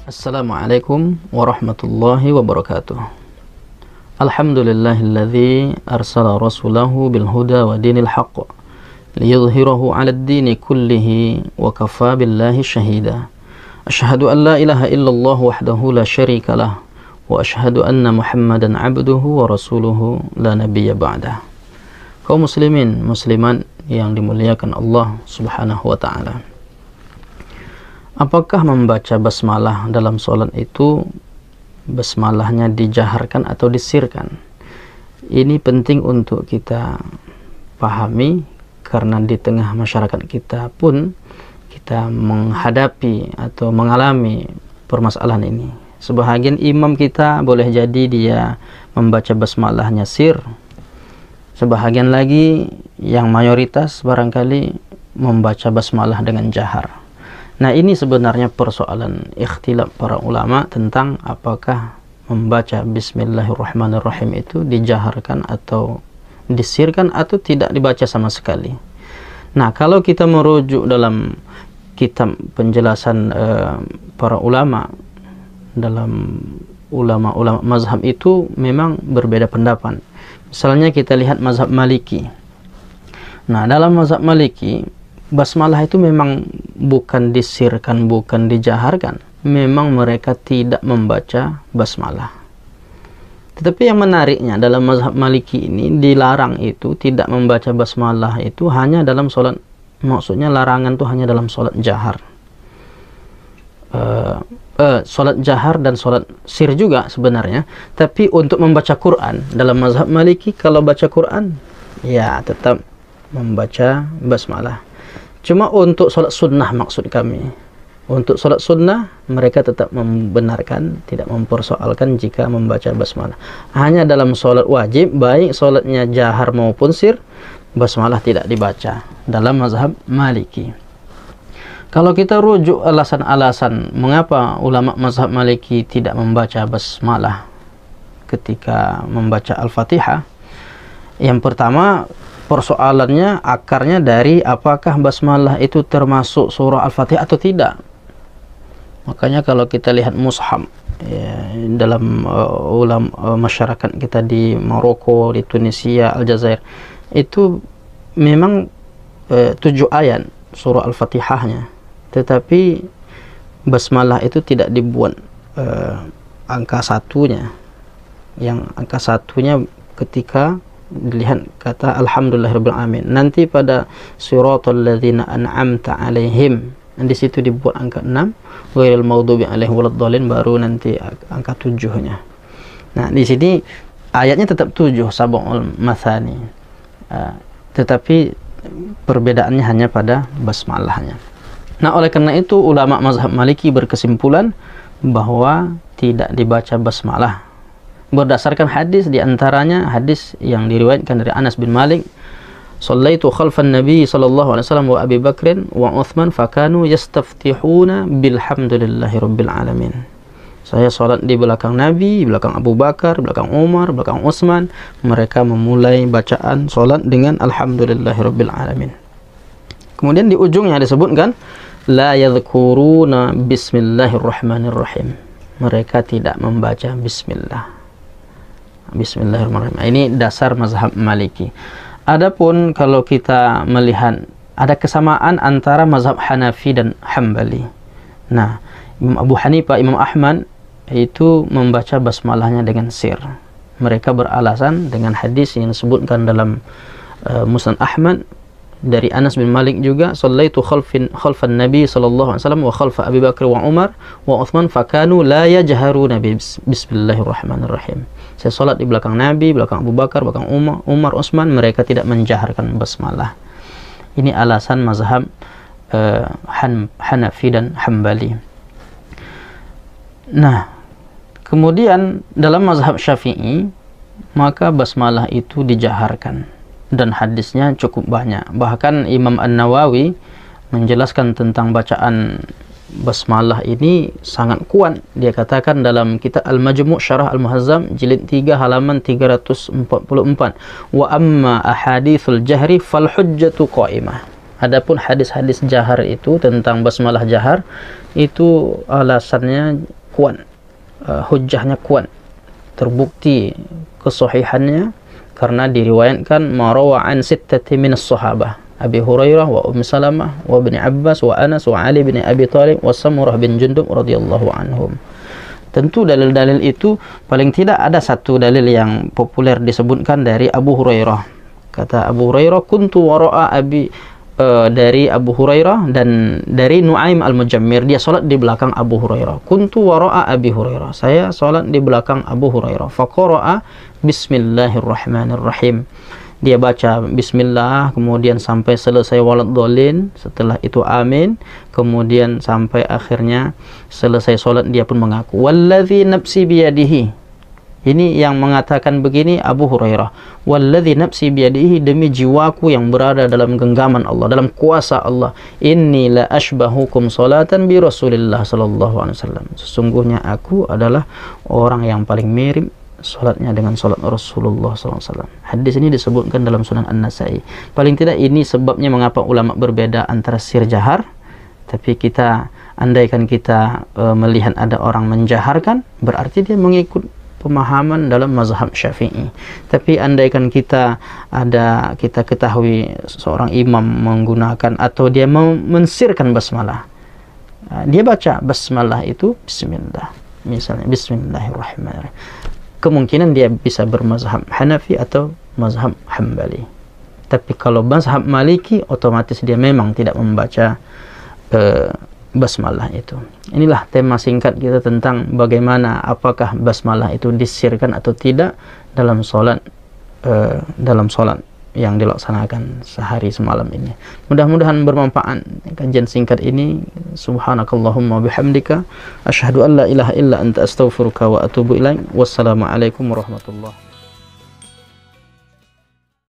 Assalamualaikum warahmatullahi wabarakatuh. Alhamdulillahilladzi arsala rasulahu bil huda wa dinil haqq liyudhhirahu 'alad dini kullihi wa kafa billahi shahida. Asyhadu an la ilaha illallah wahdahu la syarika lah wa asyhadu anna Muhammadan 'abduhu wa rasuluhu la nabiyya ba'dah. Kaum muslimin muslimat yang dimuliakan Allah Subhanahu wa taala. Apakah membaca basmalah dalam sholat itu basmalahnya dijaharkan atau disirkan? Ini penting untuk kita pahami karena di tengah masyarakat kita pun kita menghadapi atau mengalami permasalahan ini. Sebahagian imam kita boleh jadi dia membaca basmalahnya sir. Sebahagian lagi yang mayoritas barangkali membaca basmalah dengan jahar. Nah, ini sebenarnya persoalan ikhtilaf para ulama tentang apakah membaca Bismillahirrahmanirrahim itu dijaharkan atau disirkan atau tidak dibaca sama sekali. Nah, kalau kita merujuk dalam kitab penjelasan para ulama, dalam ulama-ulama mazhab itu memang berbeda pendapat. Misalnya kita lihat mazhab Maliki. Nah, dalam mazhab Maliki basmalah itu memang bukan disirkan, bukan dijaharkan. Memang mereka tidak membaca basmalah. Tetapi yang menariknya dalam mazhab Maliki ini dilarang itu tidak membaca basmalah itu hanya dalam sholat. Maksudnya larangan itu hanya dalam sholat jahar. Sholat jahar dan sholat sir juga sebenarnya. Tapi untuk membaca Quran dalam mazhab Maliki, kalau baca Quran ya tetap membaca basmalah. Cuma untuk sholat sunnah maksud kami. Untuk sholat sunnah mereka tetap membenarkan, tidak mempersoalkan jika membaca basmalah. Hanya dalam sholat wajib, baik sholatnya jahar maupun sir, basmalah tidak dibaca dalam mazhab Maliki. Kalau kita rujuk alasan-alasan mengapa ulama mazhab Maliki tidak membaca basmalah ketika membaca Al-Fatihah, yang pertama persoalannya akarnya dari apakah basmalah itu termasuk surah Al-Fatihah atau tidak. Makanya kalau kita lihat mushaf ya, dalam masyarakat kita di Maroko, di Tunisia, Aljazair, itu memang 7 ayat surah Al-Fatihahnya, tetapi basmalah itu tidak dibuat angka satunya. Yang angka satunya ketika dilihat kata alhamdulillahirabbil alamin. Nanti pada siratal ladzina an'amta alaihim, di situ dibuat angka 6, ghairil maghdubi alaihim waladdallin, baru nanti angka 7-nya. Nah, di sini ayatnya tetap 7 sab'ul mathani. Tetapi perbedaannya hanya pada basmalahnya. Nah, oleh karena itu ulama mazhab Maliki berkesimpulan bahwa tidak dibaca basmalah berdasarkan hadis, diantaranya hadis yang diriwayatkan dari Anas bin Malik, "Shallaitu khalfan Nabi sallallahu alaihi wasallam wa Abi Bakrin wa Utsman fakanu yastaftihuna bilhamdulillahirabbil alamin." Saya salat di belakang Nabi, belakang Abu Bakar, belakang Umar, belakang Utsman, mereka memulai bacaan salat dengan alhamdulillahirabbil alamin. Kemudian di ujungnya disebutkan la yadhkuruna bismillahirrahmanirrahim. Mereka tidak membaca bismillah. Bismillahirrahmanirrahim. Ini dasar mazhab Maliki. Adapun kalau kita melihat ada kesamaan antara mazhab Hanafi dan Hambali. Nah, Imam Abu Hanifah, Imam Ahmad itu membaca basmalahnya dengan sir. Mereka beralasan dengan hadis yang disebutkan dalam Musnad Ahmad dari Anas bin Malik juga, "Shallaitu khalfan Nabi sallallahu alaihi wasallam wa khalfa Abi Bakar wa Umar wa Utsman fakanu la yajharuna bismillahirrahmanirrahim." Saya salat di belakang Nabi, belakang Abu Bakar, belakang Umar, Utsman, mereka tidak menjaharkan basmalah. Ini alasan mazhab Hanafi dan Hambali. Nah, kemudian dalam mazhab Syafi'i maka basmalah itu dijaharkan dan hadisnya cukup banyak. Bahkan Imam An-Nawawi menjelaskan tentang bacaan basmalah ini sangat kuat. Dia katakan dalam kitab Al-Majmu' Syarah Al-Muhazzam jilid 3 halaman 344, "Wa amma ahaditsul jahri fal hujjatu qa'imah." Adapun hadis-hadis jahar itu tentang basmalah jahar itu alasannya kuat, hujjahnya kuat, terbukti kesahihannya karena diriwayatkan marawa'an sittati minas sahabah, Abi Hurairah wa Ummu Salamah wa Ibn Abbas wa Anas wa Ali bin Abi Thalib wa Samurah bin Jundub radhiyallahu anhum. Tentu dalil-dalil itu paling tidak ada satu dalil yang populer disebutkan dari Abu Hurairah. Kata Abu Hurairah, kuntu wara'a dari Abu Hurairah dan dari Nu'aim al-Mujammir, dia salat di belakang Abu Hurairah. Kuntu wara'a Abi Hurairah, saya salat di belakang Abu Hurairah. Faqara'a bismillahirrahmanirrahim, dia baca bismillah, kemudian sampai selesai waladhdallin, setelah itu amin, kemudian sampai akhirnya selesai salat dia pun mengaku wallazi nafsi biyadihi. Ini yang mengatakan begini Abu Hurairah, wallazi nafsi biyadihi, demi jiwaku yang berada dalam genggaman Allah, dalam kuasa Allah, inni la ashbahukum salatan bi Rasulillah sallallahu alaihi wasallam, sesungguhnya aku adalah orang yang paling mirip salatnya dengan salat Rasulullah SAW. Hadis ini disebutkan dalam Sunan An-Nasai. Paling tidak ini sebabnya mengapa ulama berbeda antara sir jahar. Tapi kita, andaikan kita melihat ada orang menjaharkan, berarti dia mengikut pemahaman dalam mazhab Syafi'i. Tapi andaikan kita ketahui seorang imam menggunakan atau dia mensirkan basmalah, dia baca basmalah itu bismillah, misalnya bismillahirrahmanirrahim, kemungkinan dia bisa bermazhab Hanafi atau mazhab Hambali. Tapi kalau mazhab Maliki, otomatis dia memang tidak membaca basmalah itu. Inilah tema singkat kita tentang bagaimana, apakah basmalah itu disirkan atau tidak dalam solat yang dilaksanakan sehari semalam ini. Mudah-mudahan bermanfaat kajian singkat ini. Subhanakallahumma bihamdika asyhadu an la ilaha illa anta astaghfiruka wa atubu ilaik. Wassalamualaikum warahmatullahi wabarakatuh.